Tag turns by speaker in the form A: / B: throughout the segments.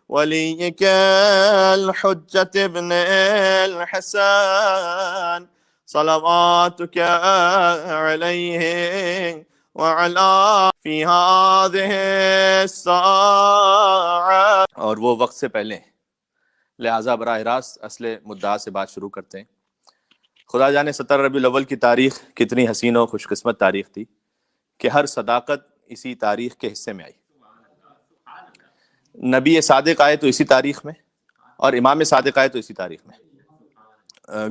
A: وليك الحجة ابن الحسن صلواتك عليه وعلى في هذه الساعة. اور وہ وقت سے پہلے ہیں، لہٰذا براہ راست اصل مدعا سے بات شروع کرتے ہیں. خدا جانے 17 ربیع الاول کی تاریخ کتنی حسین و خوش قسمت تاریخ تھی کہ ہر صداقت اسی تاریخ کے حصے میں آئی. نبی صادق آئے تو اسی تاریخ میں، اور امام صادق آئے تو اسی تاریخ میں.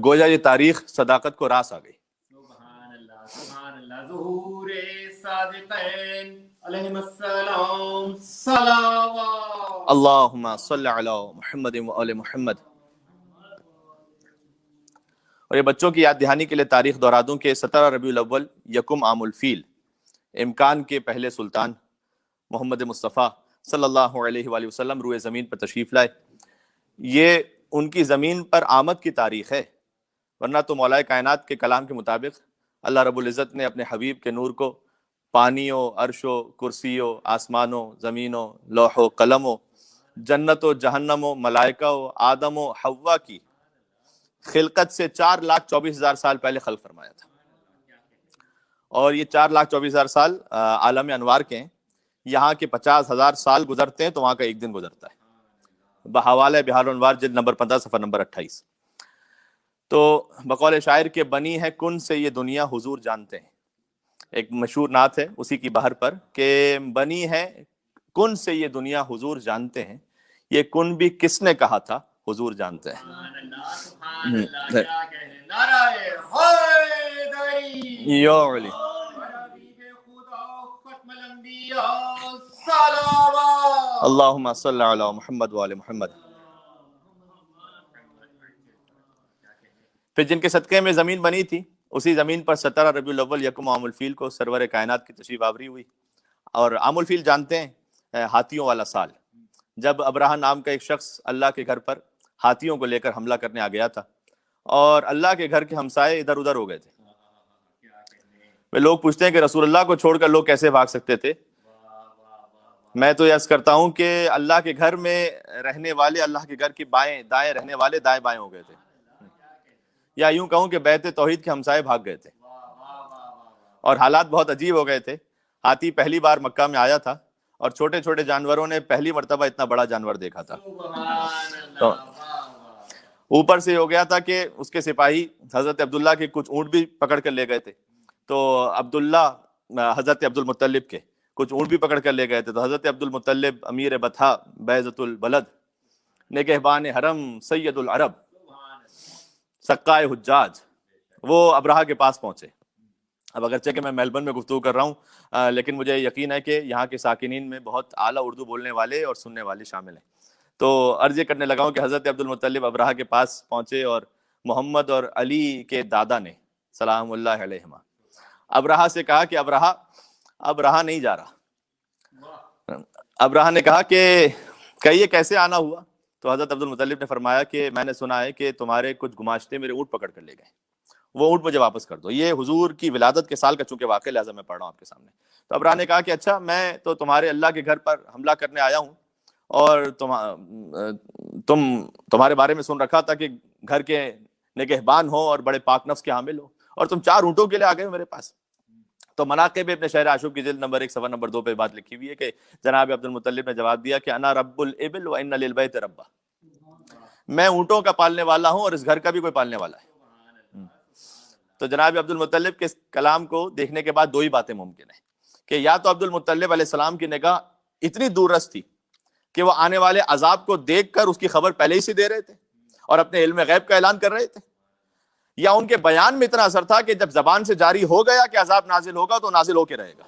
A: گویا یہ تاریخ صداقت کو راس آ گئی.
B: سبحان اللہ سبحان اللہ. ظہور صادقین علیہم السلام صلوات.
A: اللہم صلی علی محمد و آل محمد. اور یہ بچوں کی یاد دہانی کے لیے تاریخ دہرا دوں کہ 17 ربیع الاول یکم عام الفیل امکان کے پہلے سلطان محمد مصطفیٰ صلی اللہ علیہ وآلہ وسلم روئے زمین پر تشریف لائے. یہ ان کی زمین پر آمد کی تاریخ ہے، ورنہ تو مولا کائنات کے کلام کے مطابق اللہ رب العزت نے اپنے حبیب کے نور کو پانیوں، عرشوں، کرسیوں، آسمانوں، زمینوں، لوح و قلموں، جنت و جہنم و ملائکہ و آدم و حوا کی خلقت سے 4,24,000 سال پہلے خلق فرمایا تھا. اور یہ 4,24,000 سال عالم انوار کے ہیں. یہاں کے 50,000 سال گزرتے ہیں تو وہاں کا ایک دن گزرتا ہے. بحوالہ بحار الانوار جلد نمبر 15 صفحہ نمبر 28. تو بقول شاعر کے بنی ہے کن سے یہ دنیا حضور جانتے ہیں. ایک مشہور نعت ہے اسی کی بہر پر کہ بنی ہے کن سے یہ دنیا حضور جانتے ہیں، یہ کن بھی کس نے کہا تھا حضور جانتے ہیں.
B: سبحان اللہ سبحان اللہ. کیا کہنے نعرہ حیدری
A: یا علی.
B: حبیب خدا ختم الانبیاء صلوات.
A: اللہم صلی علی محمد و آل محمد. پھر جن کے صدقے میں زمین بنی تھی اسی زمین پر 17 ربیع الاول یکم عام الفیل کو سرور کائنات کی تشریف آوری ہوئی. اور عام الفیل جانتے ہیں ہاتھیوں والا سال، جب ابرہہ نام کا ایک شخص اللہ کے گھر پر ہاتھیوں کو لے کر حملہ کرنے آ گیا تھا اور اللہ کے گھر کے ہمسائے ادھر ادھر ہو گئے تھے. وہ لوگ پوچھتے ہیں کہ رسول اللہ کو چھوڑ کر لوگ کیسے بھاگ سکتے تھے؟ میں تو عرض کرتا ہوں کہ اللہ کے گھر میں رہنے والے اللہ کے گھر کی بائیں دائیں رہنے والے دائیں بائیں ہو گئے تھے، یا یوں کہوں کہ بیت توحید کے ہمسائے بھاگ گئے تھے. اور حالات بہت عجیب ہو گئے تھے. ہاتھی پہلی بار مکہ میں آیا تھا اور چھوٹے چھوٹے جانوروں نے پہلی مرتبہ اتنا بڑا جانور دیکھا تھا. تو اوپر سے ہو گیا تھا کہ اس کے سپاہی حضرت عبداللہ کے کچھ اونٹ بھی پکڑ کر لے گئے تھے. تو عبداللہ حضرت عبد المطلب کے کچھ اونٹ بھی پکڑ کر لے گئے تھے. تو حضرت عبد المطلب امیر بطحا بیضۃ البلد نگہبان حرم سید العرب سقائے حجاج وہ ابرہہ کے پاس پہنچے. اب اگرچہ کہ میں میلبرن میں گفتگو کر رہا ہوں لیکن مجھے یقین ہے کہ یہاں کے ساکنین میں بہت اعلیٰ اردو بولنے والے اور سننے والے شامل ہیں. تو عرض یہ کرنے لگا ہوں کہ حضرت عبد المطلب ابرہہ کے پاس پہنچے اور محمد اور علی کے دادا نے سلام اللہ علیہما ابرہہ سے کہا کہ ابرہہ نہیں جا رہا. ابرہہ نے کہا کہ یہ کیسے آنا ہوا؟ تو حضرت عبد المطلب نے فرمایا کہ میں نے سنا ہے کہ تمہارے کچھ گماشتے میرے اونٹ پکڑ کر لے گئے، وہ اونٹ مجھے واپس کر دو. یہ حضور کی ولادت کے سال کا چونکہ واقعہ لہٰذا میں پڑھ رہا ہوں آپ کے سامنے. تو ابرہہ نے کہا کہ اچھا میں تو تمہارے اللہ کے گھر پر حملہ کرنے آیا ہوں اور تمہارے بارے میں سن رکھا تھا کہ گھر کے نگہبان ہو اور بڑے پاک نفس کے حامل ہو، اور تم 4 اونٹوں کے لیے آ گئے ہو میرے پاس. تو مناقب ابن شہر عاشوب کی جلد نمبر 1 صفحہ نمبر 2 پہ بات لکھی ہوئی ہے کہ جناب عبد المطلب نے جواب دیا کہ انا رب الابل و ان للبیت ربا، میں اونٹوں کا پالنے والا ہوں اور اس گھر کا بھی کوئی پالنے والا ہے. تو جناب عبد المطلب کے اس کلام کو دیکھنے کے بعد 2 ہی باتیں ممکن ہیں کہ یا تو عبد المطلب علیہ السلام کی نگاہ اتنی دور رس تھی کہ وہ آنے والے عذاب کو دیکھ کر اس کی خبر پہلے ہی سے دے رہے تھے اور اپنے علم غیب کا اعلان کر رہے تھے، یا ان کے بیان میں اتنا اثر تھا کہ جب زبان سے جاری ہو گیا کہ عذاب نازل ہوگا تو نازل ہو کے رہے گا.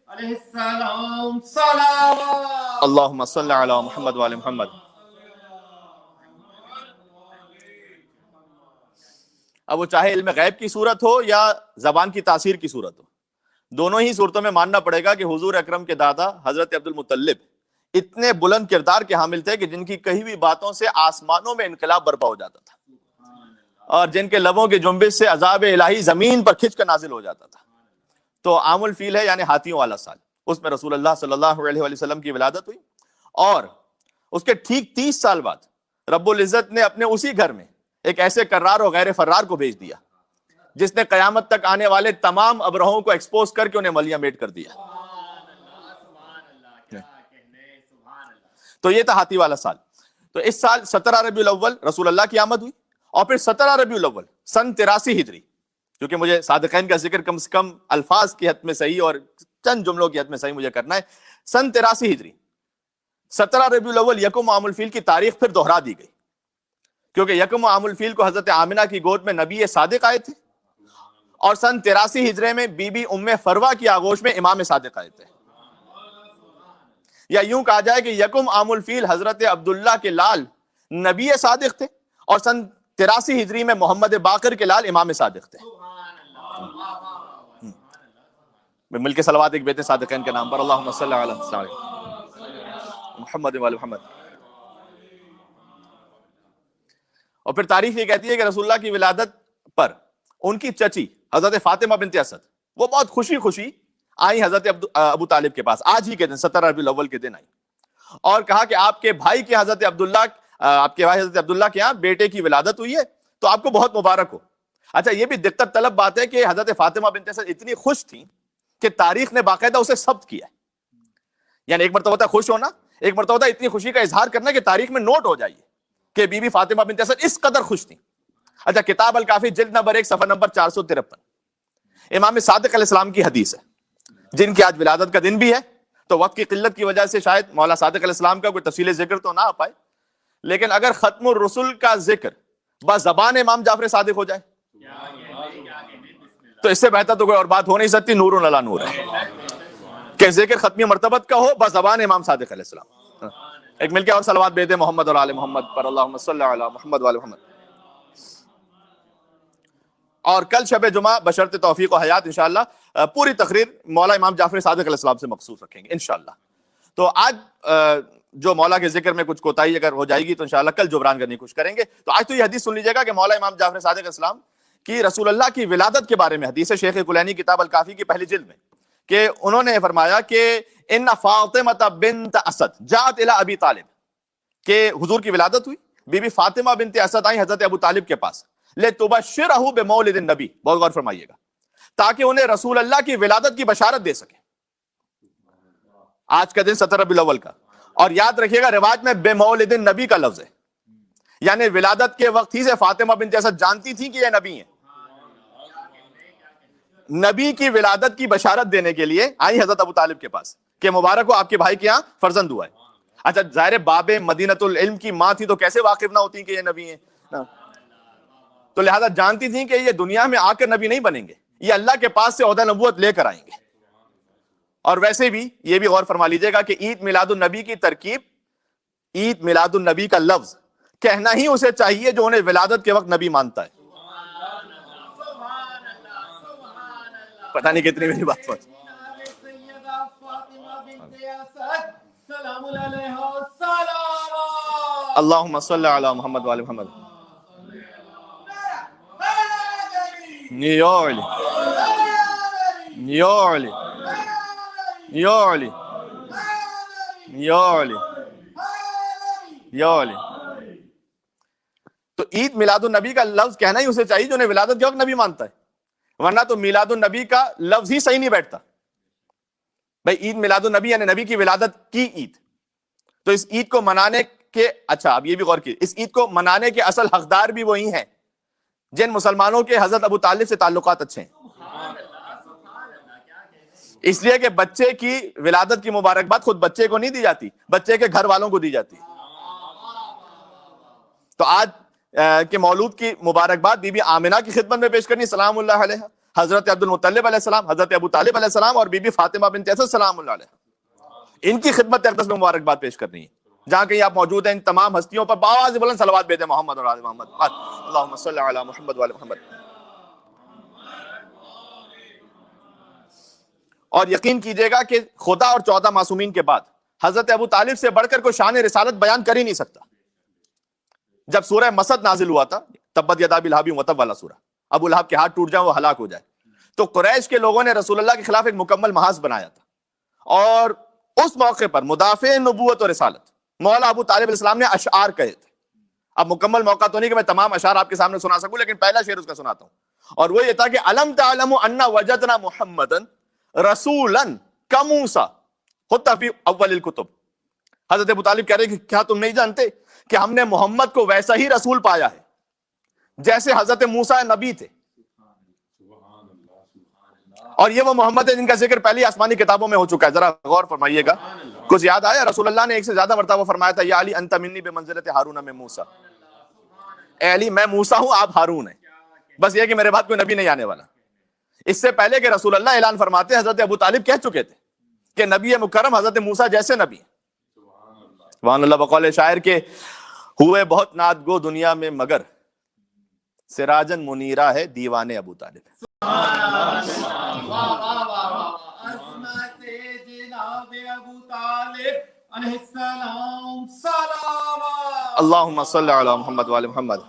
B: علیہ السلام صلوات.
A: اللہم صلی علی محمد و آل محمد. اب وہ چاہے علم غیب کی صورت ہو یا زبان کی تاثیر کی صورت ہو، دونوں ہی صورتوں میں ماننا پڑے گا کہ حضور اکرم کے دادا حضرت عبد المطلب اتنے بلند کردار کے حامل تھے کہ جن کی کہی ہوئی باتوں سے آسمانوں میں انقلاب برپا ہو جاتا تھا اور جن کے لبوں کے جنبش سے عذاب الہی زمین پر کھنچ کر نازل ہو جاتا تھا. تو عام الفیل ہے یعنی ہاتھیوں والا سال، اس میں رسول اللہ صلی اللہ علیہ وسلم کی ولادت ہوئی، اور اس کے ٹھیک 30 سال بعد رب العزت نے اپنے اسی گھر میں ایک ایسے کرار اور غیر فرار کو بھیج دیا جس نے قیامت تک آنے والے تمام ابرہوں کو ایکسپوز کر کے انہیں ملیاں میٹ کر دیا۔ تو یہ تھا ہاتھی والا سال۔ تو اس سال 17 ربیع الاول رسول اللہ کی آمد ہوئی، اور پھر 17 ربیع الاول سن 83 ہجری، کیونکہ مجھے صادقین کا ذکر کم سے کم الفاظ کی حد میں صحیح اور چند جملوں کی حد میں صحیح مجھے کرنا ہے، سن 83 ہجری 17 ربیع الاول یکم عام الفیل کی تاریخ پھر دوہرا دی گئی، کیونکہ یکم عام الفیل کو حضرت آمنہ کی گود میں نبی صادق آئے تھے، اور سن 83 ہجرے میں بی بی ام فروہ کی آغوش میں امام صادق آئے تھے۔ یا یوں کہا جائے کہ یکم عام الفیل حضرت عبداللہ کے لال نبی صادق تھے، اور سن 83 ہجری میں محمد باقر کے لال امام صادق تھے۔ مل کے صلوات ایک بیت صادقین کے نام پر، اللہم صلی علی محمد و علی محمد۔ اور پھر تاریخ یہ کہتی ہے کہ رسول اللہ کی ولادت پر ان کی چچی حضرت فاطمہ بنت اسد وہ بہت خوشی خوشی آئی حضرت ابو طالب کے پاس، آج ہی کے دن 17 ربیع الاول کے دن آئی، اور کہا کہ آپ کے بھائی کے حضرت عبداللہ کے یہاں بیٹے کی ولادت ہوئی ہے، تو آپ کو بہت مبارک ہو۔ اچھا، یہ بھی دقت طلب بات ہے کہ حضرت فاطمہ بنت اسد اتنی خوش تھیں کہ تاریخ نے باقاعدہ اسے ثبت کیا ہے۔ یعنی ایک مرتبہ ہوتا ہے خوش ہونا، ایک مرتبہ ہوتا ہے اتنی خوشی کا اظہار کرنا کہ تاریخ میں نوٹ ہو جائیے کہ بی بی فاطمہ بنت اسد اس قدر خوش تھیں۔ اچھا، کتاب الکافی جلد نمبر 1 صفحہ نمبر 453 امام صادق علیہ السلام کی حدیث ہے، جن کی آج ولادت کا دن بھی ہے۔ تو وقت کی قلت کی وجہ سے شاید مولا صادق علیہ السلام کا کوئی تفصیل ذکر تو نہ آ پائے، لیکن اگر ختم الرسل کا ذکر بزبان امام جعفر صادق ہو جائے تو اس سے بہتر تو کوئی اور بات ہو نہیں سکتی۔ نور علی نور ہے کہ ذکر ختمی مرتبت کا ہو بزبان امام صادق علیہ السلام۔ ایک مل کے اور صلوات بھیج دیں محمد اور آل محمد پر، اللہم صلی علی محمد و آل محمد۔ اور کل شب جمعہ بشرط توفیق و حیات انشاءاللہ پوری تقریر مولا امام جعفر صادق علیہ السلام سے مخصوص رکھیں گے انشاءاللہ۔ تو آج جو مولا کے ذکر میں کچھ کوتاہی اگر ہو جائے گی تو انشاءاللہ کل جبران کرنے کی کوشش کریں گے۔ تو آج تو یہ حدیث سن لیجیے گا کہ مولا امام جعفر صادق علیہ السلام کی رسول اللہ کی ولادت کے بارے میں حدیث ہے شیخ کلینی کتاب الکافی کی پہلی جلد میں، کہ انہوں نے فرمایا کہ ان فاطمہ بنت اسد جاءت الی ابی طالب، کہ حضور کی ولادت ہوئی، بی بی فاطمہ بنت اسد آئی حضرت ابو طالب کے پاس، لتبشرہ بمولد النبی، بہت غور فرمائیے گا، تاکہ انہیں رسول اللہ کی ولادت کی بشارت دے سکے۔ آج کا دن 17 ربیع الاول کا، اور یاد رکھیے گا رواج میں بمولد النبی کا لفظ ہے، یعنی ولادت کے وقت ہی سے فاطمہ بنت اسد جانتی تھی کہ یہ نبی ہیں۔ نبی کی ولادت کی بشارت دینے کے لیے آئی حضرت ابو طالب کے پاس کہ مبارک ہو، آپ کے بھائی کے یہاں فرزند ہوا ہے۔ اچھا، ظاہر باب مدینۃ العلم کی ماں تھی تو کیسے واقف نہ ہوتی کہ یہ نبی ہیں، تو لہذا جانتی تھیں کہ یہ دنیا میں آ کر نبی نہیں بنیں گے، یہ اللہ کے پاس سے عہدہ نبوت لے کر آئیں گے۔ اور ویسے بھی یہ بھی غور فرما لیجیے گا کہ عید میلاد النبی کی ترکیب، عید میلاد النبی کا لفظ کہنا ہی اسے چاہیے جو انہیں ولادت کے وقت نبی مانتا ہے۔ پتہ نہیں کتنی میری بات پہنچ۔ اللہم صلی علی محمد و علی محمد۔ یعلی یعلی یعلی یعلی یعلی۔ تو عید میلاد النبی کا لفظ کہنا ہی اسے چاہیے جو انہیں ولادت کے وقت نبی مانتا ہے، ورنہ تو میلاد النبی کا لفظ ہی صحیح نہیں بیٹھتا۔ بھائی عید میلاد النبی یعنی نبی کی ولادت کی عید، تو اس عید کو منانے کے، اچھا اب یہ بھی غور کیجیے، اس عید کو منانے کے اصل حقدار بھی وہی ہیں جن مسلمانوں کے حضرت ابو طالب سے تعلقات اچھے ہیں، اس لیے کہ بچے کی ولادت کی مبارکباد خود بچے کو نہیں دی جاتی، بچے کے گھر والوں کو دی جاتی۔ تو آج کے مولود کی مبارکباد بی بی آمنہ کی خدمت میں پیش کرنی سلام اللہ علیہ، حضرت عبد المطلب علیہ السلام، حضرت ابو طالب علیہ السلام اور بی بی فاطمہ بنت اسد سلام اللہ علیہ، ان کی خدمت اقدس میں مبارکباد پیش کرنی ہے۔ جہاں کہیں آپ موجود ہیں ان تمام ہستیوں پر باواز بلند صلوات بھیجیں محمد اور آل محمد، اللہم صلی علی محمد و آل محمد۔ اور یقین کیجئے گا کہ خدا اور 14 معصومین کے بعد حضرت ابو طالب سے بڑھ کر کوئی شان رسالت بیان کر ہی نہیں سکتا۔ جب سورہ مسد نازل ہوا تھا، تبت یدا ابی لہب وتب والا سورہ، ابو لہب کے ہاتھ ٹوٹ جائیں وہ ہلاک ہو جائے، تو قریش کے لوگوں نے رسول اللہ کے خلاف ایک مکمل محاذ بنایا تھا، اور اس موقع پر مدافع نبوت اور رسالت مولا ابو طالب علیہ السلام نے اشعار کہے تھے. اب مکمل موقع تو نہیں کہ میں تمام اشعار آپ کے سامنے سنا سکوں، لیکن پہلا شعر اس کا سناتا ہوں، اور وہ یہ تھا کہ الم تعلم ان وجدنا محمدا رسولا کموسیٰ خط فی اول الکتب. حضرت ابو طالب کہہ رہے کہ کیا تم نہیں جانتے کہ ہم نے محمد کو ویسا ہی رسول پایا ہے جیسے حضرت موسیٰ نبی تھے، اور یہ وہ محمد ہے جن کا ذکر پہلی آسمانی کتابوں میں ہو چکا ہے. ذرا غور فرمائیے گا، کچھ یاد آیا؟ رسول اللہ نے ایک سے زیادہ مرتبہ فرمایا تھا یا علی انت منی بمنزلت ہارون من موسیٰ، اے علی میں موسیٰ ہوں آپ ہارون ہیں، بس یہ کہ میرے بعد کوئی نبی نہیں آنے والا. اس سے پہلے کہ رسول اللہ اعلان فرماتے حضرت ابو طالب کہہ چکے تھے کہ نبی مکرم حضرت موسیٰ جیسے نبی ہیں. سبحان اللہ. بقول شاعر کے ہوئے بہت نعت گو دنیا میں مگر سراجن منیرہ ہے دیوان ابو طالب. اللہم صلی علی محمد وعلی محمد.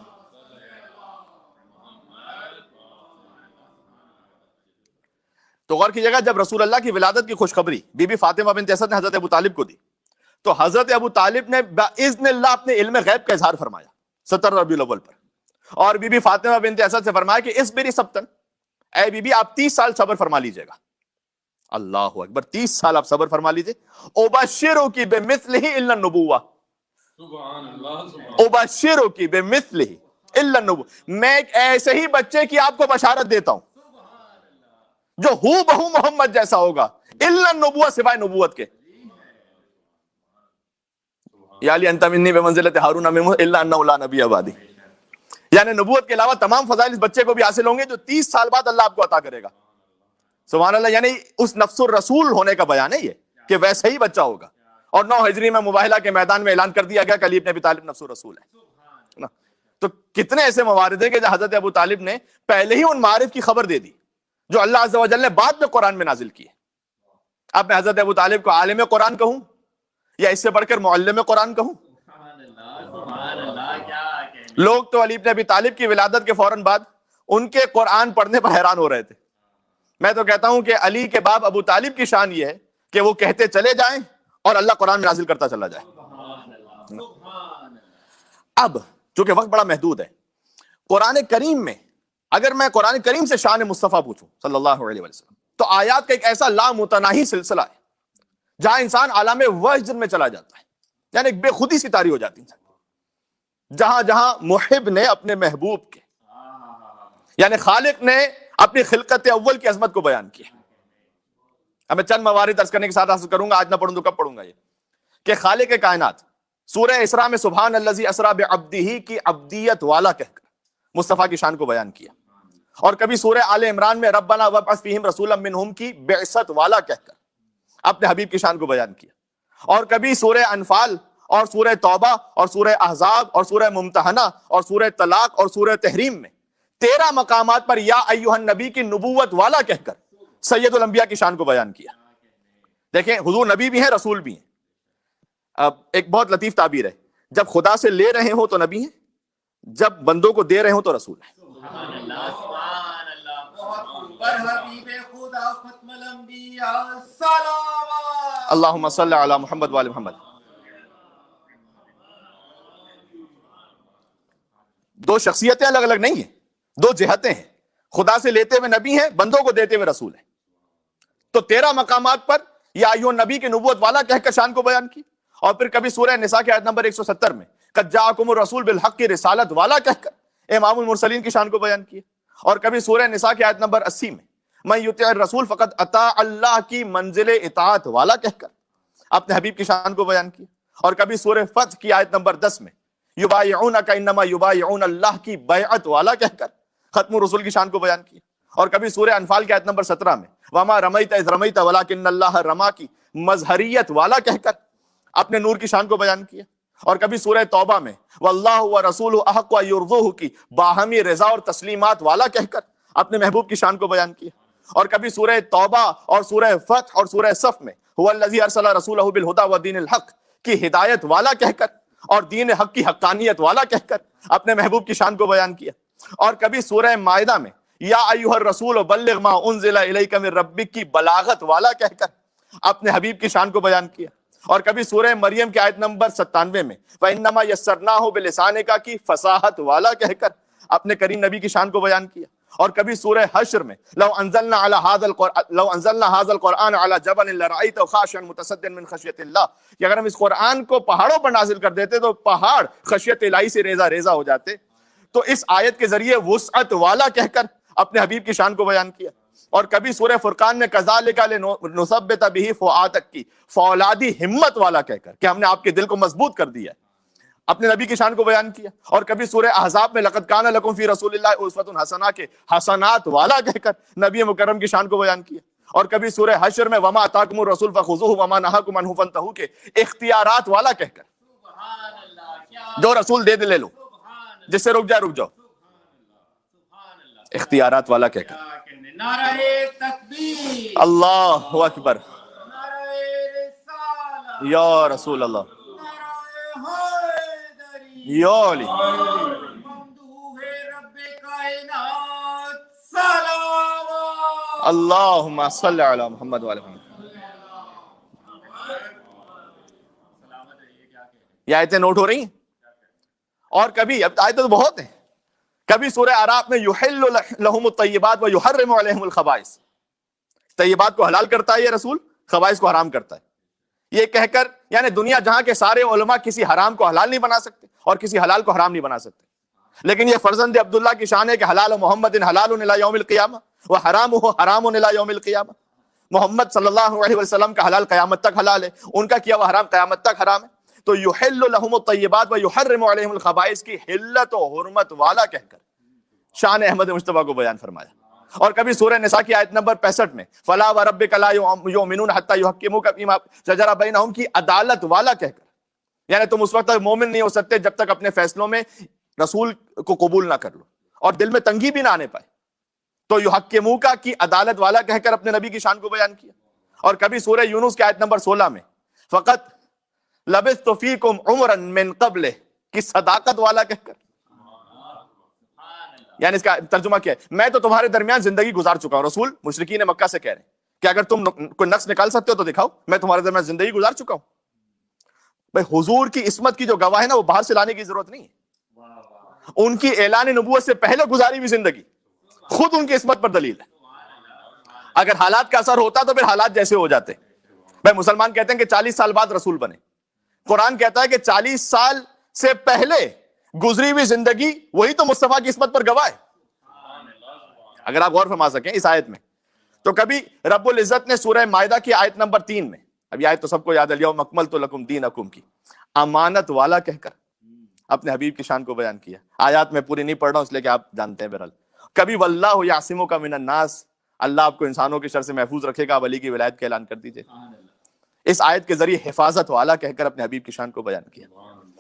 A: تو غور کیجیے گا، جب رسول اللہ کی ولادت کی خوشخبری بی بی فاطمہ بنت اسد نے حضرت ابو طالب کو دی تو حضرت ابو طالب نے باذن اللہ اپنے علم غیب کا اظہار فرمایا 17 ربیع الاول پر، اور بی بی فاطمہ بنت اسد سے فرمایا کہ اس بری سبتن، اے بی بی آپ 30 سال صبر فرما لیجئے گا. اللہ اکبر، 30 سال آپ صبر فرما لیجئے. ابشرک بمثلہ الا النبوہ، ابشرک بمثلہ الا النبوہ، میں ایک ایسے ہی بچے کی آپ کو بشارت دیتا ہوں جو ہو بہو محمد جیسا ہوگا، الا النبوہ سوائے نبوت کے. یا علی انت منی بمنزلت ہارون من موسیٰ الا انہ لا نبی بعدی، یعنی نبوت کے علاوہ تمام فضائل اس بچے کو بھی حاصل ہوں گے جو 30 سال بعد اللہ آپ کو عطا کرے گا. سبحان اللہ. یعنی اس نفس الرسول ہونے کا بیان ہے یہ کہ ویسے ہی بچہ ہوگا. اور 9 ہجری میں مباہلہ کے میدان میں اعلان کر دیا گیا کہ علی بن ابی طالب نفس الرسول ہے. تو کتنے ایسے موارد ہیں کہ حضرت ابو طالب نے پہلے ہی ان معارف کی خبر دے دی جو اللہ عز و جل نے بعد میں قرآن میں نازل کی ہے. اب میں حضرت ابو طالب کو عالم قرآن کہوں یا اس سے بڑھ کر معلم قرآن کہوں؟ لوگ تو علی بن ابی طالب کی ولادت کے فوراً بعد ان کے قرآن پڑھنے پر حیران ہو رہے تھے. میں تو کہتا ہوں کہ علی کے باپ ابو طالب کی شان یہ ہے کہ وہ کہتے چلے جائیں اور اللہ قرآن میں نازل کرتا چلا جائے. اب چونکہ وقت بڑا محدود ہے، قرآن کریم میں اگر میں قرآن کریم سے شان مصطفیٰ پوچھوں صلی اللہ علیہ وسلم تو آیات کا ایک ایسا لامتناہی سلسلہ ہے جہاں انسان عالم وجد میں چلا جاتا ہے، یعنی ایک بے خودی سی طاری ہو جاتی ہے، جہاں جہاں محب نے اپنے محبوب کے، یعنی خالق نے اپنی خلقت اول کی عظمت کو بیان کیا. اب میں چند موارد عرض کرنے کے ساتھ حاصل کروں گا، آج نہ پڑھوں تو کب پڑھوں گا. یہ کہ خالق کائنات سورہ اسراء میں سبحان الذی اسری بعبدہ کی عبدیت والا کہہ کر مصطفیٰ کی شان کو بیان کیا، اور کبھی سورہ آل عمران میں ربنا وابعث فیہم رسولا منہم کی بعثت والا کہہ کر اپنے حبیب کی شان کو بیان کیا، اور کبھی سورہ انفال اور سورہ توبہ اور سورہ احزاب اور سورہ ممتحنہ اور سورہ طلاق اور سورہ تحریم میں 13 مقامات پر یا ایھا النبی کی نبوت والا کہہ کر سید الانبیاء کی شان کو بیان کیا. دیکھیں حضور نبی بھی ہیں، رسول بھی ہیں. اب ایک بہت لطیف تعبیر ہے، جب خدا سے لے رہے ہوں تو نبی ہیں، جب بندوں کو دے رہے ہوں تو رسول ہیں.
B: سبحان اللہ سبحان اللہ. بہت اوپر حبیب خدا ختم الانبیاء صلوات.
A: اللہم صلی علی محمد وعلی محمد. دو شخصیتیں الگ الگ نہیں ہیں، 2 جہتیں ہیں. خدا سے لیتے ہوئے نبی ہیں، بندوں کو دیتے ہوئے رسول ہیں. تو 13 مقامات پر یا ایھا النبی کی نبوت والا کہہ کر شان کو بیان کی، اور پھر کبھی سورہ نساء کی آیت نمبر 170 میں قد جاءکم الرسول بالحق کی رسالت والا کہہ کر امام المرسلین کی شان کو بیان کیا، اور کبھی سورہ نساء کی آیت نمبر 80 میں من یطع الرسول فقد اطاع اللہ کی منزل اطاعت والا کہہ کر اپنے حبیب کی شان کو بیان کیا، اور کبھی سورہ فتح کی آیت نمبر 10 میں یبایعونک انما یبایعون اللہ کی بیعت والا کہہ کر ختم الرسول کی شان کو بیان کیا، اور کبھی سورہ انفال کی آیت نمبر 17 میں وما رمیت اذ رمیت ولکن اللہ رما کی مظہریت والا کہہ کر اپنے نور کی شان کو بیان کیا، اور کبھی سورہ توبہ میں واللہ ورسولہ احق ان یرضوہ کی باہمی رضا اور تسلیمات والا کہہ کر اپنے محبوب کی شان کو بیان کیا، اور کبھی سورہ توبہ اور سورہ فتح اور سورہ صف میں هو الذی ارسل رسولہ بالہدی ودین الحق کی ہدایت والا کہہ کر اور دین حق کی حقانیت والا کہہ کر اپنے محبوب کی شان کو بیان کیا، اور کبھی سورہ مائدہ میں یا ایھا الرسول بلغ ما انزل الیک من ربک کی بلاغت والا کہہ کر اپنے حبیب کی شان کو بیان کیا. اور کبھی سورہ مریم کی آیت نمبر 97 میں فَإِنَّمَا يَسَّرْنَاهُ بِلِسَانِكَ کی فصاحت والا کہہ کر اپنے کریم نبی کی شان کو بیان کیا. اور کبھی سورہ حشر میں لو انزلنا هذا القرآن على جبل لرأيته خاشعا متصدعا من خشیۃ اللہ، کہ اگر ہم اس قرآن کو پہاڑوں پر نازل کر دیتے تو پہاڑ خشیت الہی سے ریزہ ریزہ ہو جاتے. تو اس آیت کے ذریعے وسعت والا کہہ کر اپنے حبیب کی شان کو بیان کیا. اور کبھی سورہ فرقان میں کذالک لنثبت بہ فؤادک کی فولادی ہمت والا کہہ کر کہ ہم نے آپ کے دل کو مضبوط کر دیا ہے، اپنے نبی کی شان کو بیان کیا. اور کبھی سورہ احزاب میں لقد کان لکم فی رسول اللہ اسوۃ حسنہ کے حسنات والا کہہ کر نبی مکرم کی شان کو بیان کیا. اور کبھی سورہ حشر میں وما آتاکم الرسول فخذوہ وما نہاکم عنہ فانتہوا کے اختیارات والا کہہ کر
B: سبحان اللہ، کیا
A: جو رسول دے لے لو، جس سے رک جائے رک جاؤ، اختیارات والا کہہ کر.
B: نعرہ تکبیر،
A: اللہ اکبر،
B: نعرہ رسالت،
A: یا رسول اللہ،
B: نعرہ حیدری،
A: یا علی.
B: ممدوح رب کائنات، سلامات.
A: اللہم صلی علی محمد وعلی محمد. یہ آیتیں نوٹ ہو رہی ہیں. اور کبھی اب آیتیں تو بہت ہیں. کبھی سورہ اعراف میں یحل لہم الطیبات ویحرم علیہم الخبائث، طیبات کو حلال کرتا ہے یہ رسول، خبائث کو حرام کرتا ہے. یہ کہہ کر یعنی دنیا جہاں کے سارے علماء کسی حرام کو حلال نہیں بنا سکتے اور کسی حلال کو حرام نہیں بنا سکتے، لیکن یہ فرزند عبداللہ کی شان ہے کہ حلال محمد حلال الی یوم القیامہ وحرامہ حرام الی یوم القیامہ. محمد صلی اللہ علیہ وسلم کا حلال قیامت تک حلال ہے، ان کا کیا وہ حرام قیامت تک حرام ہے. تو یحل لہم الطیبات ویحرم علیہم الخبائث کی حلت و حرمت والا کہہ کر شان احمد مجتبیٰ کو بیان فرمایا. اور کبھی سورہ نساء کی آیت نمبر 65 میں فلا وربک لا یؤمنون حتی یحکموک فیما شجر بینہم کی عدالت والا کہہ کر یعنی تم اس وقت تک مومن نہیں ہو سکتے جب تک اپنے فیصلوں میں رسول کو قبول نہ کر لو اور دل میں تنگی بھی نہ آنے پائے. تو یحکموک کی عدالت والا کہہ کر اپنے نبی کی شان کو بیان کیا. اور کبھی سورہ یونس کی آیت نمبر 16 میں فقط لبثت فیکم عمرا من قبل کی صداقت والا کہہ کر یعنی اس کا ترجمہ کیا ہے، میں تو تمہارے درمیان زندگی گزار چکا ہوں. رسول مشرکین مکہ سے کہہ رہے ہیں کہ اگر تم کوئی نقص نکال سکتے ہو تو دکھاؤ، میں تمہارے درمیان زندگی گزار چکا ہوں. بھائی حضور کی عصمت کی جو گواہ ہے نا وہ باہر سے لانے کی ضرورت نہیں ہے، ان کی اعلان نبوت سے پہلے گزاری ہوئی زندگی خود ان کی عصمت پر دلیل ہے. اگر حالات کا اثر ہوتا تو پھر حالات جیسے ہو جاتے. بھائی مسلمان کہتے ہیں کہ 40 سال بعد رسول بنے، قرآن کہتا ہے کہ 40 سال سے پہلے گزری ہوئی زندگی وہی تو مصطفیٰ کی عصمت پر گواہ ہے. اگر آپ غور فرما سکیں اس آیت میں. تو کبھی رب العزت نے سورہ مائدہ کی آیت نمبر 3 میں، اب یہ آیت تو سب کو یاد ہے، الیوم اکملت لکم دینکم کی امانت والا کہہ کر اپنے حبیب کی شان کو بیان کیا. آیات میں پوری نہیں پڑھ رہا ہوں اس لیے کہ آپ جانتے ہیں بہرحال. کبھی واللہ یعصمک من الناس، اللہ آپ کو انسانوں کے شر سے محفوظ رکھے گا، ولی کی ولایت کا اعلان کر دیجئے. اس آیت کے ذریعے حفاظت والا کہہ کر اپنے حبیب کی شان کو بیان کیا.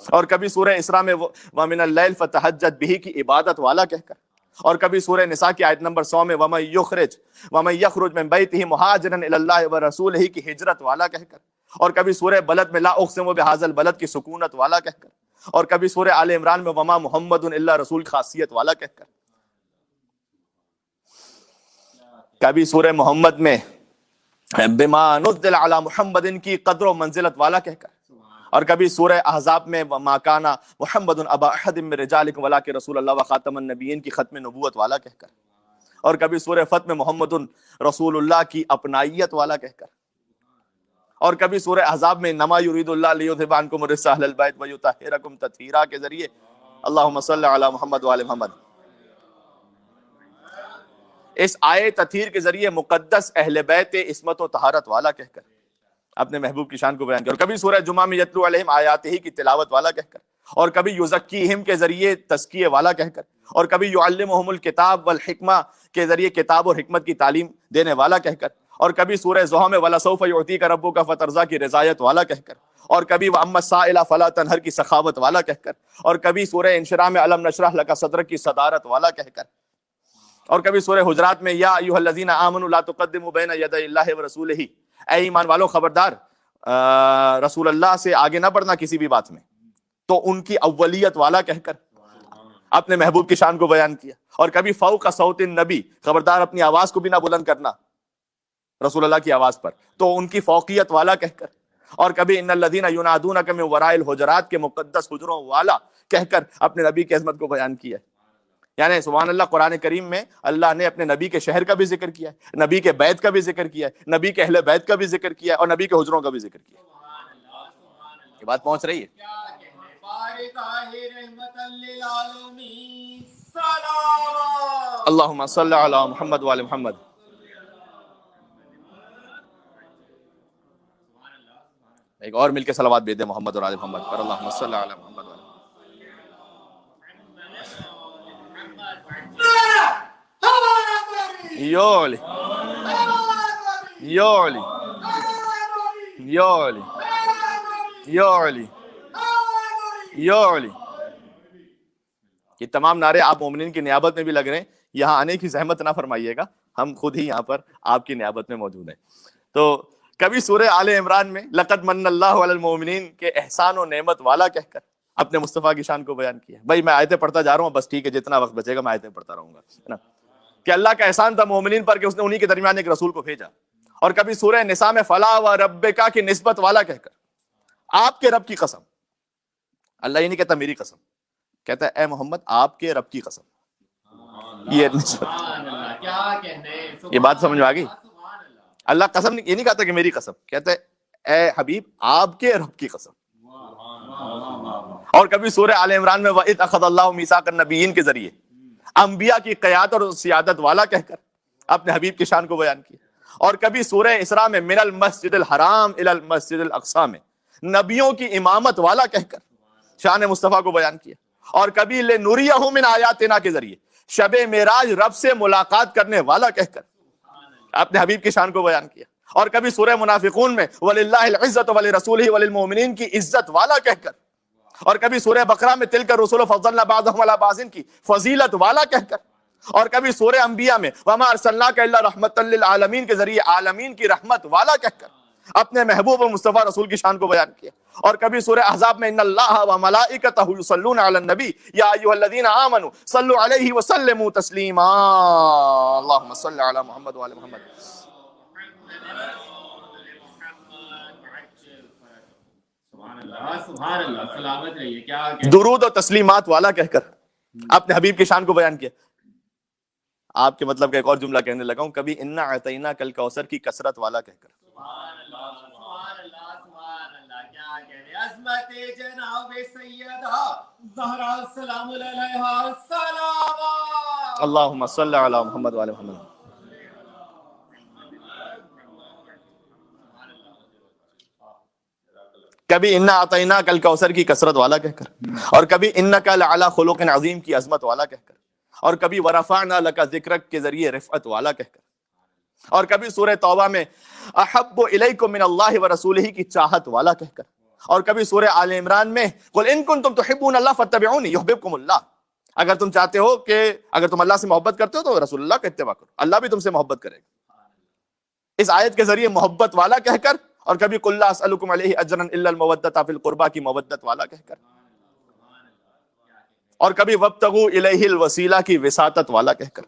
A: اور کبھی سورہ اسراء میں وَمِنَ اللَّيْلِ فَتَهَجَّدْ بِهِ کی عبادت والا کہہ کر. اور کبھی سورہ نساء کی آیت نمبر 100 میں وَمَن يَخْرُجْ مِن بَيْتِهِ مُهَاجِرًا إِلَى اللَّهِ وَرَسُولِهِ کی ہجرت والا کہہ کر. اور کبھی سورہ بلد میں لا اقسم بهذا البلد کی سکونت والا کہہ کر. اور کبھی سورہ آل عمران میں وَمَا مُحَمَّدٌ إِلَّا رسول خاصیت والا کہہ کر. کبھی سورہ محمد میں بما نزل علی محمد کی قدر و منزلت والا کہہ کر. اور کبھی سورہ احزاب میں ما کان محمد ابا احد من رجالکم ولکن رسول اللہ وخاتم النبیین کی ختم نبوت والا کہہ کر. اور کبھی سورہ فتح میں محمد رسول اللہ کی اپنائیت والا کہہ کر. اور کبھی سورہ احزاب میں انما یرید اللہ لیذھب عنکم الرجس اہل البیت ویطہرکم تطہیرا کے ذریعے اللہم صلی علی محمد وعلی محمد. اس آیے تطہیر کے ذریعے مقدس اہل بیت عصمت و طہارت والا کہہ کر اپنے محبوب کی شان کو بیان کیا. اور کبھی سورہ جمعہ میں یتلو علیہم آیاتہ کی تلاوت والا کہہ کر. اور کبھی یزکیہم کے ذریعے تزکیے والا کہہ کر. اور کبھی یعلمہم الکتاب والحکمہ کے ذریعے کتاب اور حکمت کی تعلیم دینے والا کہہ کر. اور کبھی سورہ زحا میں وَلَسَوْفَ يُعْطِيكَ رَبُّكَ فَتَرْضَىٰ کی رضایت والا کہہ کر. اور کبھی وَأَمَّا السَّائِلَ فَلَا تَنْهَرْ کی سخاوت والا کہہ کر. اور کبھی سورہ انشراح میں أَلَمْ نَشْرَحْ لَكَ صَدْرَكَ کی صدارت والا کہہ کر. اور کبھی سورہ حجرات میں یا ایھا الذین آمنوا لا تقدموا بین یدی اللہ ورسولہ، اے ایمان والو خبردار رسول اللہ سے آگے نہ بڑھنا کسی بھی بات میں. تو ان کی اولیت والا کہہ کر اپنے محبوب کی شان کو بیان کیا. اور کبھی فوق صوت النبی، خبردار اپنی آواز کو بھی نہ بلند کرنا رسول اللہ کی آواز پر، تو ان کی فوقیت والا کہہ کر. اور کبھی ان الذین ینادونک من وراء الحجرات کے مقدس حجروں والا کہہ کر اپنے نبی کی عظمت کو بیان کیا. یعنی سبحان اللہ، قرآن کریم میں اللہ نے اپنے نبی کے شہر کا بھی ذکر کیا ہے، نبی کے بیت کا بھی ذکر کیا ہے، نبی کے اہل بیت کا بھی ذکر کیا ہے، اور نبی کے حجروں کا بھی ذکر کیا ہے. یہ بات پہنچ رہی ہے؟ اللہم صلی علی محمد وعلی محمد. ایک اور مل کے صلوات بھیج دیں محمد اور آل محمد پر. اللہم صلی علی محمد وعلی محمد. یولی یولی یولی یولی یولی. یہ تمام نعرے آپ مومنین کی نیابت میں بھی لگ رہے ہیں. یہاں آنے کی زحمت نہ فرمائیے گا، ہم خود ہی یہاں پر آپ کی نیابت میں موجود ہیں. تو کبھی سورہ آل عمران میں لقد من اللہ علی المؤمنین کے احسان و نعمت والا کہہ کر اپنے مصطفیٰ کی شان کو بیان کیا. بھائی میں آیتیں پڑھتا جا رہا ہوں، بس ٹھیک ہے، جتنا وقت بچے گا میں آیتیں پڑھتا رہوں گا، ہے نا، کہ اللہ کا احسان تھا مومنین پر کہ اس نے انہی کے درمیان ایک رسول کو بھیجا. اور کبھی سورہ نساء میں فلا و ربک کی نسبت والا کہہ کر آپ کے رب کی قسم. اللہ یہ نہیں کہتا میری قسم، کہتا ہے اے محمد آپ کے رب کی قسم. یہ نسبت، یہ بات سمجھ میں آ گئی؟ اللہ قسم یہ نہیں کہتا کہ میری قسم، کہتا ہے اے حبیب آپ کے رب کی قسم. اور کبھی سورہ آل عمران میں وَإِذْ أَخَذَ اللَّهُ مِيثَاقَ النَّبِيِّينَ کے ذریعے انبیاء کی قیادت اور سیادت والا کہہ کر اپنے حبیب کی شان کو بیان کیا. اور کبھی سورہ اسراء میں من المسجد الحرام الی المسجد الاقصی میں نبیوں کی امامت والا کہہ کر شان مصطفیٰ کو بیان کیا. اور کبھی لِنُرِيَهُ مِنْ آیاتنا کے ذریعے شب معراج رب سے ملاقات کرنے والا کہہ کر اپنے حبیب کی شان کو بیان کیا. اور کبھی سورہ منافقون میں وَلِلَّهِ الْعِزَّةُ وَلِرَسُولِهِ وَلِلْمُؤْمِنِينَ کی عزت والا کہہ کر. اور کبھی سورہ بقرہ میں تِلْكَ الرُّسُلُ فَضَّلْنَا بَعْضَهُمْ عَلَىٰ بَعْضٍ کی فضیلت والا کہہ کر. اور کبھی سورہ انبیاء میں وَمَا أَرْسَلْنَاكَ إِلَّا رَحْمَةً لِّلْعَالَمِينَ کے ذریعے عالمین کی رحمت والا کہہ کر اپنے محبوب و مصطفیٰ رسول کی شان کو بیان کیا. اور کبھی سورہ احزاب میں ان اللہ وملائکتہ یصلون علی النبی یا ایھا الذین آمنوا صلوا علیہ وسلموا تسلیما. اللہم صل علی محمد وعلی محمد.
B: سبحان اللہ، سلامت رہیے. کیا
A: درود و تسلیمات والا کہہ کر اپنے حبیب کی شان کو بیان کیا. آپ کے مطلب کا ایک اور جملہ کہنے لگا ہوں، کبھی انا اعطیناک الکوثر کی کثرت والا کہہ کر.
B: عظمت جناب سیدہ زہرا سلام علیہا سلام.
A: اللہم صل علی محمد وعلی محمد. کبھی انا اعطیناک الکوثر کی کثرت والا کہہ کر. اور کبھی انک لعلی خلق عظیم کی عظمت والا کہہ کر. اور کبھی ورفعنا لک ذکرک کے ذریعے رفعت والا کہہ کر. اور کبھی سورہ توبہ میں احب الیکم من اللہ ورسولہ کی چاہت والا کہہ کر. اور کبھی سورہ آل عمران میں قل ان کنتم تحبون اللہ فاتبعونی یحببکم اللہ. اگر تم چاہتے ہو کہ اگر تم اللہ سے محبت کرتے ہو تو رسول اللہ کا اتباع کرو، اللہ بھی تم سے محبت کرے گا. اس آیت کے ذریعے محبت والا کہہ کر. اور کبھی قل لا اسألکم علیہ اجرا الا المودۃ فی القربى کی مودت والا کہہ کر. اور کبھی وابتغوا الیہ الوسیلہ کی وساطت والا کہہ کر.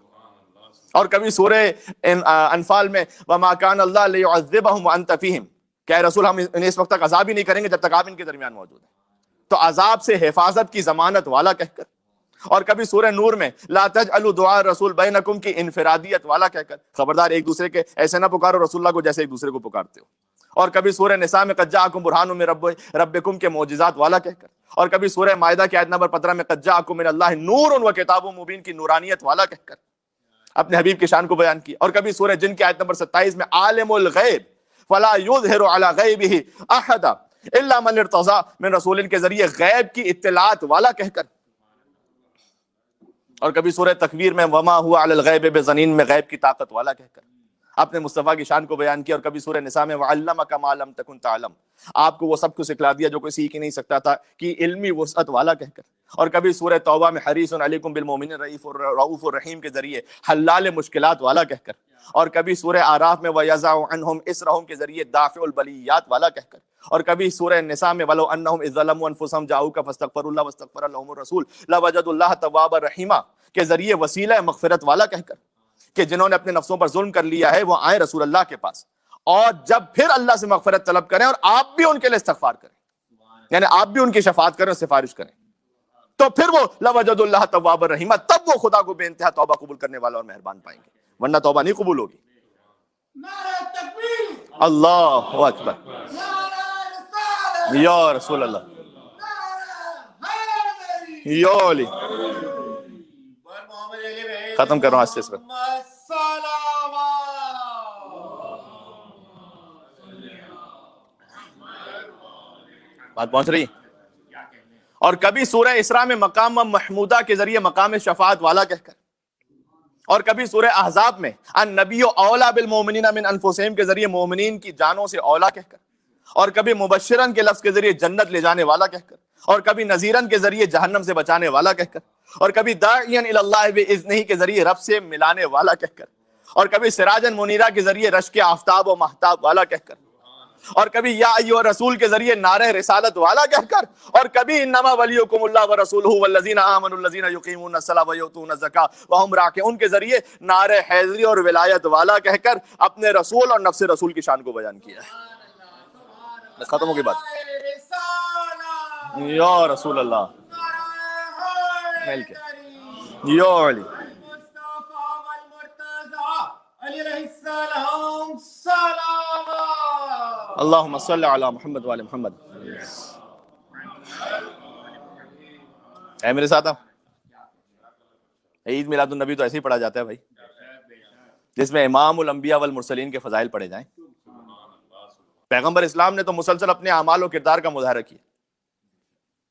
A: اور کبھی سورہ انفال میں وما کان اللہ لیعذبہم وانت فیہم، کہ اے رسول ہم انہیں اس وقت تک عذاب ہی نہیں کریں گے جب تک آپ ان کے درمیان موجود ہیں. تو عذاب سے حفاظت کی ضمانت والا کہہ کر. اور کبھی سورہ نور میں لا تجعلوا دعاء الرسول بینکم کی انفرادیت والا کہہ کر، خبردار ایک دوسرے کے ایسے نہ پکارو رسول اللہ کو جیسے ایک دوسرے کو پکارتے ہو. اور کبھی سورہ نساء میں قد جاءکم برہان من ربکم کے معجزات والا کہہ کر. اور کبھی سورہ مائدہ کی آیت نمبر 15 میں قد جاءکم من اللہ نور و کتاب مبین کی نورانیت والا کہہ کر اپنے حبیب کی شان کو بیان کی. اور کبھی سورہ جن کی آیت نمبر 27 میں عالم الغیب فلا یظہر علی غیبہ احدا الا من ارتضی من رسول کے ذریعے غیب کی اطلاعات والا کہہ کر. اور کبھی سورہ تکویر میں وما ہوا علی الغیب بظنین میں غیب کی طاقت والا کہہ کر. اپنے مصطفیٰ کی شان کو بیان کیا. اور کبھی سورہ نساء میں وَعَلَّمَكَ مَا لَمْ تَكُنْ تَعْلَمْ, آپ کو وہ سب کچھ سکھلا دیا جو کوئی سیکھ ہی نہیں سکتا تھا, کہ علمی وسعت والا کہہ کر. اور کبھی سورہ توبہ میں حریص علیکم بالمؤمنین رؤوف الرحیم کے ذریعے حلال مشکلات والا کہہ کر. اور کبھی سورہ اعراف میں وَيَضَعُ عَنْهُمْ إِصْرَهُمْ کے ذریعے دافع البلیات والا کہہ کر. اور کبھی سورہ نساء میں وَلَوْ أَنَّهُمْ إِذ ظَلَمُوا أَنفُسَهُمْ جَاءُوكَ فَاسْتَغْفَرُوا اللَّهَ وَاسْتَغْفَرَ لَهُمُ الرَّسُولُ لَوَجَدُوا اللَّهَ تَوَّابًا رَحِيمًا کے ذریعے وسیلہ مغفرت والا کہہ کر, کہ جنہوں نے اپنے نفسوں پر ظلم کر لیا ہے وہ آئیں رسول اللہ کے پاس, اور جب پھر اللہ سے مغفرت طلب کریں اور آپ بھی ان کے لیے استغفار کریں, یعنی آپ بھی ان کی شفاعت کریں اور سفارش کریں, تو پھر وہ لَوَجَدُوا اللَّهَ تَوَّابًا رَحِيمًا, تب وہ خدا کو بے انتہا توبہ قبول کرنے والا اور مہربان پائیں گے, ورنہ توبہ نہیں قبول ہوگی.
B: نعرہ تکبیر,
A: اللہ اکبر,
B: نعرہ رسالت,
A: یا رسول اللہ,
B: نعرہ حیدری.
A: یا علی.
B: بر محمد علی بھائی
A: ختم کر رہا ہوں آج سے اس وقت. بات پہنچ رہی. اور کبھی سورہ اسراء میں مقام محمودہ کے ذریعے مقام شفاعت والا کہہ کر. اور کبھی سورہ احزاب میں النبی اولا بالمؤمنین من انفسہم کے ذریعے مومنین کی جانوں سے اولا کہہ کر. اور کبھی مبشرن کے لفظ کے ذریعے جنت لے جانے والا کہہ کر. اور کبھی نذیرن کے ذریعے جہنم سے بچانے والا کہہ کر. اور کبھی داعیا الی اللہ باذنہ کے ذریعے رب سے ملانے والا کہہ کر. اور کبھی سراجن منیرہ کے ذریعے رشک آفتاب و مہتاب والا کہہ کر. اور کبھی یا ایھا رسول کے ذریعے نعرہ رسالت والا کہہ کر. اور کبھی انما ولیکم اللہ ورسولہ والذین آمنوا الذین یقیمون الصلاۃ ویؤتون الزکاۃ وہم راکعون کے ذریعے نعرہ حیدری اور ولایت والا کہہ کر اپنے رسول اور نفس رسول کی شان کو بیان کیا ہے. بس ختم ہو گئی بات. یا رسول اللہ, مل کے یا علی. اللہم صلی علی محمد وعلی محمد. اے میرے ساتھ, عید میلاد النبی تو ایسے ہی پڑھا جاتا ہے بھائی, جس میں امام الانبیاء والمرسلین کے فضائل پڑھے جائیں. پیغمبر اسلام نے تو مسلسل اپنے اعمال و کردار کا مظاہرہ کیا,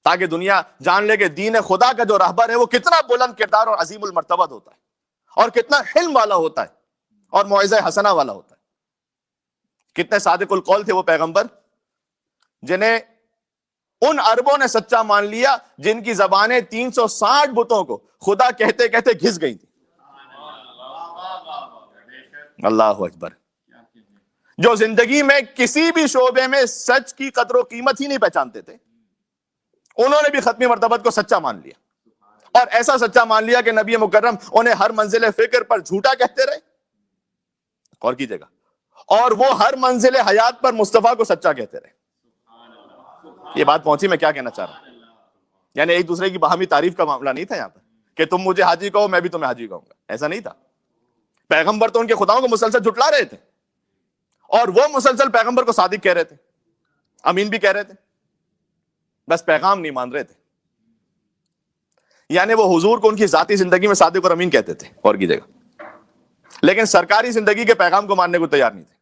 A: تاکہ دنیا جان لے کہ دین خدا کا جو رہبر ہے وہ کتنا بلند کردار اور عظیم المرتبت ہوتا ہے, اور کتنا حلم والا ہوتا ہے, اور موعظہ حسنہ والا ہوتا ہے. کتنے صادق القول تھے وہ پیغمبر, جنہیں ان عربوں نے سچا مان لیا جن کی زبانیں 360 بتوں کو خدا کہتے کہتے گھس گئی تھی. اللہ اکبر. جو زندگی میں کسی بھی شعبے میں سچ کی قدر و قیمت ہی نہیں پہچانتے تھے, انہوں نے بھی ختمی مرتبت کو سچا مان لیا, اور ایسا سچا مان لیا کہ نبی مکرم انہیں ہر منزل فکر پر جھوٹا کہتے رہے. غور کیجئے گا. اور وہ ہر منزل حیات پر مصطفیٰ کو سچا کہتے رہے. یہ بات پہنچی میں کیا کہنا چاہ رہا ہوں. یعنی ایک دوسرے کی باہمی تعریف کا معاملہ نہیں تھا یہاں پر, کہ تم مجھے حاجی کہو میں بھی تمہیں حاجی کہوں گا, ایسا نہیں تھا. پیغمبر تو ان کے خداؤں کو مسلسل جھٹلا رہے تھے, اور وہ مسلسل پیغمبر کو صادق کہہ رہے تھے, امین بھی کہہ رہے تھے, بس پیغام نہیں مان رہے تھے. یعنی وہ حضور کو ان کی ذاتی زندگی میں صادق اور امین کہتے تھے, اور کی جگہ, لیکن سرکاری زندگی کے پیغام کو ماننے کو تیار نہیں تھے.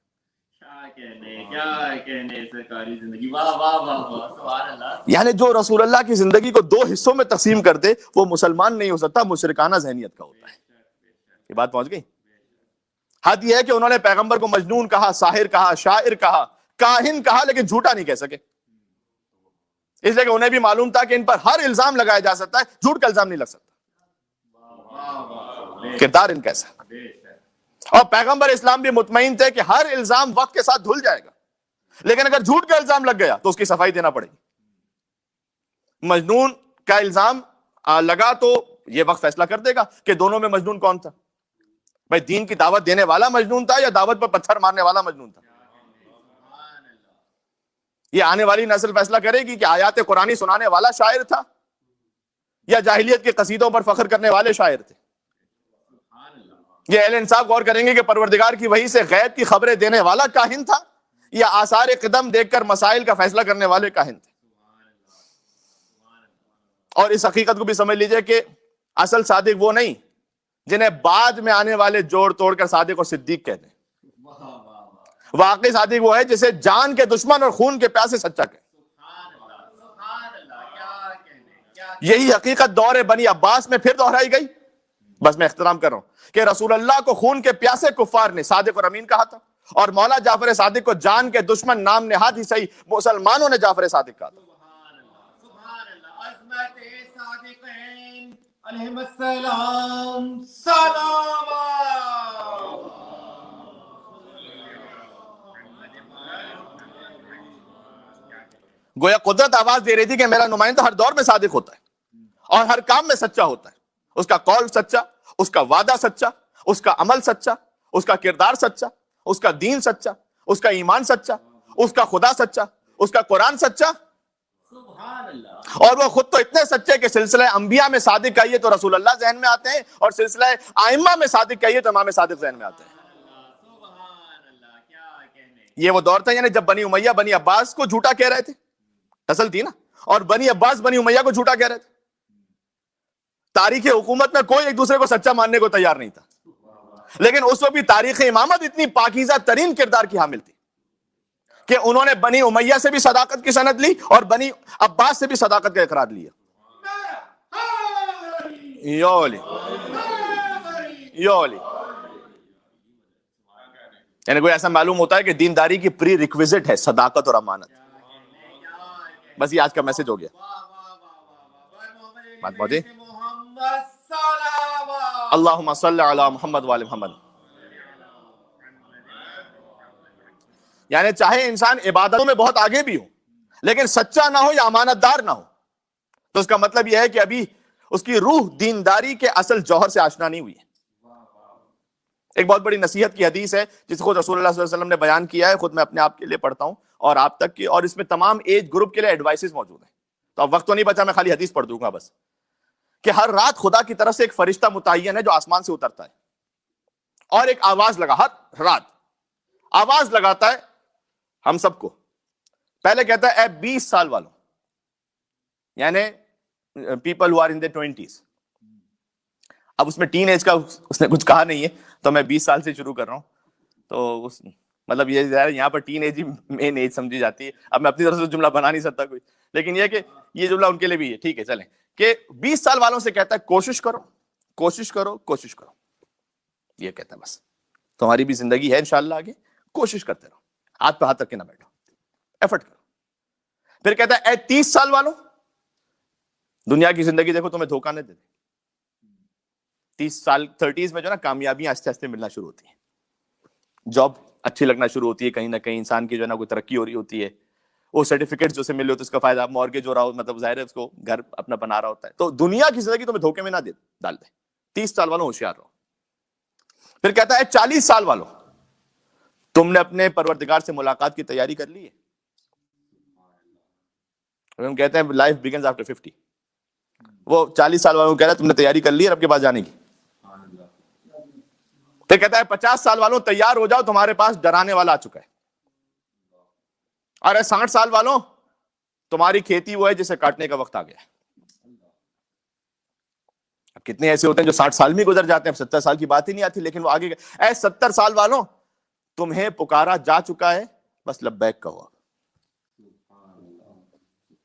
A: یعنی جو رسول اللہ کی زندگی کو 2 حصوں میں تقسیم کر دے وہ مسلمان نہیں ہو سکتا, مشرکانہ ذہنیت کا ہوتا ہے. یہ بات پہنچ گئی. حد یہ ہے کہ انہوں نے پیغمبر کو مجنون کہا, ساحر کہا, شاعر کہا, کاہن کہا, لیکن جھوٹا نہیں کہہ سکے. اس لیے کہ انہیں بھی معلوم تھا کہ ان پر ہر الزام لگایا جا سکتا ہے, جھوٹ کا الزام نہیں لگ سکتا. کردار ان کیسا. اور پیغمبر اسلام بھی مطمئن تھے کہ ہر الزام وقت کے ساتھ دھل جائے گا, لیکن اگر جھوٹ کا الزام لگ گیا تو اس کی صفائی دینا پڑے گی. مجنون کا الزام لگا تو یہ وقت فیصلہ کر دے گا کہ دونوں میں مجنون کون تھا. بھائی دین کی دعوت دینے والا مجنون تھا یا دعوت پر پتھر مارنے والا مجنون تھا. یہ آنے والی نسل فیصلہ کرے گی کہ آیات قرآنی سنانے والا شاعر تھا یا جاہلیت کے قصیدوں پر فخر کرنے والے شاعر تھے. یہ اہل انصاف غور کریں گے کہ پروردگار کی وحی سے غیب کی خبریں دینے والا کاہن تھا یا آثار قدم دیکھ کر مسائل کا فیصلہ کرنے والے کاہن تھے. اور اس حقیقت کو بھی سمجھ لیجئے کہ اصل صادق وہ نہیں جنہیں بعد میں آنے والے جوڑ توڑ کر صادق اور صدیق کہتے ہیں. واقعی صادق وہ ہے جسے جان کے دشمن اور خون کے پیاسے سچا کہے. یہی حقیقت دور بنی عباس میں پھر دہرائی گئی بس میں اختتام کر رہا ہوں کہ رسول اللہ کو خون کے پیاسے کفار نے صادق اور امین کہا تھا، اور مولا جعفر صادق کو جان کے دشمن نام نہاد ہی صحیح مسلمانوں نے جعفر صادق کہا تھا۔
B: سبحان اللہ، عظمت صادقین علیہم السلام سلام۔
A: گویا قدرت آواز دے رہی تھی کہ میرا نمائندہ ہر دور میں صادق ہوتا ہے اور ہر کام میں سچا ہوتا ہے، اس کا قول سچا، اس کا وعدہ سچا، اس کا عمل سچا، اس کا کردار سچا، اس کا دین سچا، اس کا ایمان سچا، اس کا خدا سچا، اس کا قرآن سچا،
B: سبحان اللہ۔
A: اور وہ خود تو اتنے سچے کہ سلسلہ انبیاء میں صادق کہیے تو رسول اللہ ذہن میں آتے ہیں، اور سلسلہ ائمہ میں صادق کہیے تو امام صادق ذہن میں آتے ہیں۔
B: سبحان اللہ، کیا کہنے۔
A: یہ وہ دور تھا یعنی جب بنی امیہ بنی عباس کو جھوٹا کہہ رہے تھے، اصل تھی نا، اور بنی عباس بنی امیہ کو جھوٹا کہہ رہے تھے۔ تاریخ حکومت میں کوئی ایک دوسرے کو سچا ماننے کو تیار نہیں تھا، لیکن اس وقت بھی تاریخ امامت اتنی پاکیزہ ترین کردار کی حامل تھی کہ انہوں نے بنی امیہ سے بھی صداقت کی سند لی اور بنی عباس سے بھی صداقت کا اقرار لیا۔ یعنی کوئی ایسا معلوم ہوتا ہے کہ دینداری کی پری ریکویزٹ ہے صداقت اور امانت۔ بس یہ آج کا میسج ہو گیا۔ بات پہنچی؟ اللہم صلی علی محمد وآل محمد۔ یعنی چاہے انسان عبادتوں میں بہت آگے بھی ہو لیکن سچا نہ ہو یا امانت دار نہ ہو تو اس کا مطلب یہ ہے کہ ابھی اس کی روح دینداری کے اصل جوہر سے آشنا نہیں ہوئی ہے۔ ایک بہت بڑی نصیحت کی حدیث ہے جسے خود رسول اللہ صلی اللہ علیہ وسلم نے بیان کیا ہے، خود میں اپنے آپ کے لیے پڑھتا ہوں اور آپ تک کی، اور اس میں تمام ایج گروپ کے لیے ایڈوائسز موجود ہیں۔ تو اب وقت تو نہیں بچا، میں خالی حدیث پڑھ دوں گا بس، کہ ہر رات خدا کی طرف سے ایک فرشتہ متعین ہے جو آسمان سے اترتا ہے اور ایک آواز ہر رات آواز لگاتا ہے ہم سب کو۔ پہلے کہتا ہے اے 20 سال والوں، یعنی people who are in their 20s۔ اب اس میں ٹین ایج کا اس نے کچھ کہا نہیں ہے تو میں 20 سال سے شروع کر رہا ہوں، تو مطلب یہ یہاں پر ٹین ایج ہی مین ایج سمجھی جاتی ہے۔ اب میں اپنی طرف سے جملہ بنا نہیں سکتا کوئی، لیکن یہ کہ یہ جملہ ان کے لیے بھی ہے، ٹھیک ہے چلیں، کہ 20 سال والوں سے کہتا ہے کوشش کرو کوشش کرو کوشش کرو، یہ کہتا ہے بس تمہاری بھی زندگی ہے انشاءاللہ آگے، کوشش کرتے رہو، ہاتھ پہ ہاتھ رکھ کے نہ بیٹھو، ایفرٹ کرو۔ پھر کہتا ہے اے 30 سال والوں، دنیا کی زندگی دیکھو تمہیں دھوکہ نہیں دیتے۔ 30 سال 30s میں جو نا کامیابیاں آہستہ آہستہ ملنا شروع ہوتی ہیں، جاب اچھی لگنا شروع ہوتی ہے، کہیں نہ کہیں انسان کی جو ہے نا کوئی ترقی ہو رہی ہوتی ہے، وہ سرٹیفکیٹ جو سے مل رہے ہوتے اس کا فائدہ، مورگیج ہو رہا ہو، مطلب ظاہر ہے اس کو گھر اپنا بنا رہا ہوتا ہے۔ تو دنیا کی زندگی تمہیں دھوکے میں نہ ڈال دے۔ 30 سال والوں ہوشیار رہو۔ پھر کہتا ہے 40 سال والوں، تم نے اپنے پروردگار سے ملاقات کی تیاری کر لی ہے؟ ہم کہتے ہیں لائف بگنز آفٹر 50، وہ 40 سال والوں کو کہہ رہا ہے تم نے تیاری کر لی ہے رب کے پاس جانے کی۔ پھر کہتا ہے 50 سال والوں تیار ہو جاؤ، تمہارے پاس ڈرانے والا آ چکا ہے۔ اور 60 سال والوں تمہاری کھیتی وہ ہے جسے کاٹنے کا وقت آ گیا ہے۔ اب کتنے ایسے ہوتے ہیں جو 60 سال میں گزر جاتے ہیں، 70 سال کی بات ہی نہیں آتی، لیکن وہ آگے اے 70 سال والوں تمہیں پکارا جا چکا ہے، بس لبیک کہو۔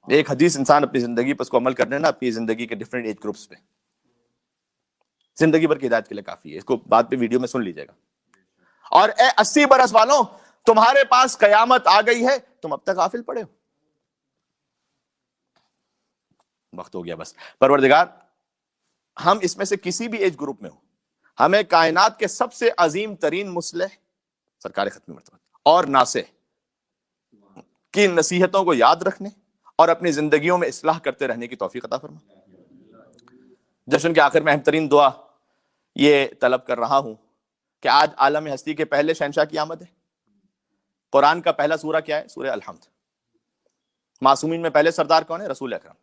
A: ایک حدیث انسان اپنی زندگی پر اس کو عمل کرنے نا، اپنی زندگی کے ڈیفرنٹ ایج گروپس پہ، زندگی بھر کی ہدایت کے لیے کافی ہے۔ اس کو بعد پہ ویڈیو میں سن لیجیے گا۔ اور اے 80 برس والوں تمہارے پاس قیامت آ گئی ہے، تم اب تک غافل پڑے ہو۔ وقت ہو گیا بس۔ پروردگار ہم اس میں سے کسی بھی ایج گروپ میں ہو، ہمیں کائنات کے سب سے عظیم ترین مصلح سرکار ختم مرتبہ اور ناصح کی نصیحتوں کو یاد رکھنے اور اپنی زندگیوں میں اصلاح کرتے رہنے کی توفیق عطا فرما۔ جشن کے آخر میں اہم ترین دعا یہ طلب کر رہا ہوں کہ آج عالم ہستی کے پہلے شہنشاہ کی آمد ہے۔ قرآن کا پہلا سورہ کیا ہے؟ سورہ الحمد۔ معصومین میں پہلے سردار کون ہے؟ رسول اکرم۔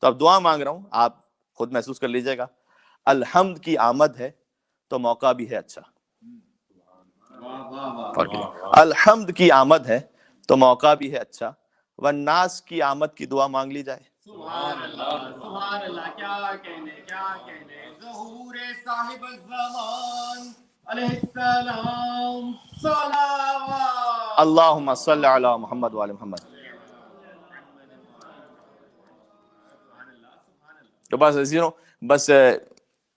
A: تو اب دعا مانگ رہا ہوں، آپ خود محسوس کر لیجئے گا، الحمد کی آمد ہے تو موقع بھی ہے اچھا۔ الحمد کی آمد ہے تو موقع بھی ہے اچھا، والناس کی آمد کی دعا مانگ لی جائے۔
B: سبحان اللہ، کیا کہنے، ظہور صاحب الزمان علیہ السلام صلوات۔
A: اللہم صلی علی محمد وآل محمد۔ تو بس بس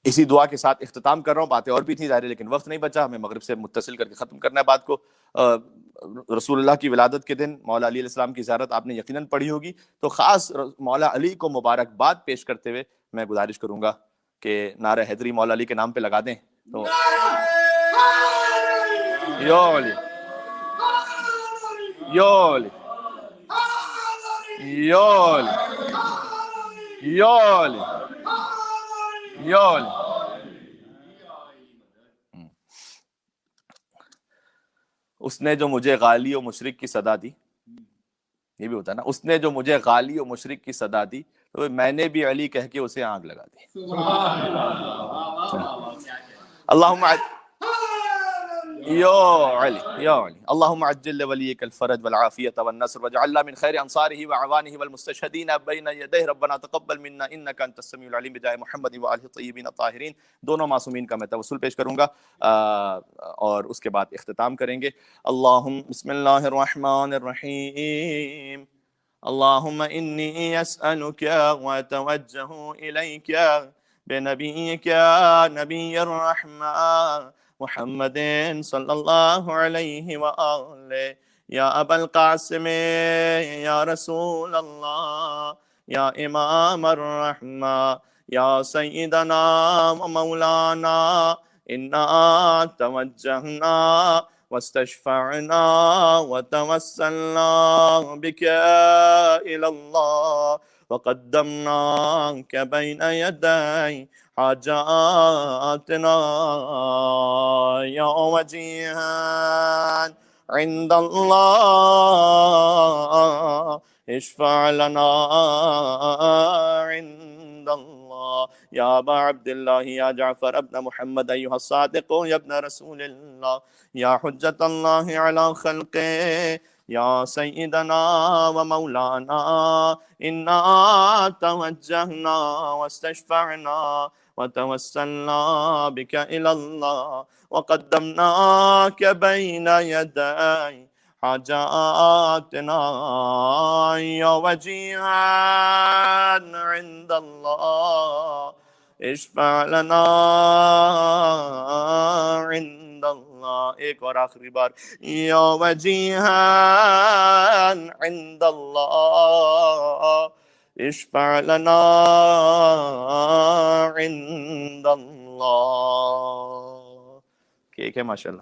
A: اسی دعا کے ساتھ اختتام کر رہا ہوں. باتیں اور بھی تھیں ظاہر ہے لیکن وقت نہیں بچا, ہمیں مغرب سے متصل کر کے ختم کرنا ہے بات کو. رسول اللہ کی ولادت کے دن مولا علی علیہ السلام کی زیارت آپ نے یقیناً پڑھی ہوگی, تو خاص مولا علی کو مبارکباد پیش کرتے ہوئے میں گزارش کروں گا کہ نعرہ حیدری مولا علی کے نام پہ لگا دیں. تو یا علی یا علی یا علی یا علی یا علی. اس نے جو مجھے غالی و مشرق کی صدا دی, یہ بھی ہوتا ہے نا, اس نے جو مجھے غالی و مشرق کی صدا دی تو میں نے بھی علی کہہ کے اسے آگ لگا دی. اللہم یا علی یا علی اللہم عجل لولیک الفرج والعافیت والنصر واجعلنا من خیر انصارہ وعوانہ والمستشہدین بین یدیہ ربنا تقبل منا انک انت السمیع العلیم بجاہ محمد وآلہ الطیبین الطاہرین. دونوں معصومین کا میں توسل پیش کروں گا اور اس کے بعد اختتام کریں گے. اللہم بسم اللہ الرحمن الرحیم. اللہم انی اسألک واتوجہ الیک بنبیک نبی الرحمن محمد صلی اللہ علیہ وآلہ یا ابا القاسم یا رسول اللہ یا امام الرحمہ یا سیدنا و مولانا انا توجہنا واستشفعنا وتوسلنا بک الی اللہ وقدمناک بین یدی حاجاتنا یا وجیہا عند اللہ اشفع لنا عند اللہ یا ابا عبداللہ یا جعفر ابن محمد ایہا الصادق یا ابن رسول اللہ یا حجت اللہ علی خلقہ یا سیدنا و مولانا انا توجہنا واستشفعنا وتوسلنا بك إلى الله وقدمناك بين يدي حاجاتنا يا وجيها عند الله اشفع لنا عند اللہ. ایک اور آخری بار یا وجیہا عند اللہ اشفع لنا عند اللہ. ٹھیک ہے ماشاءاللہ.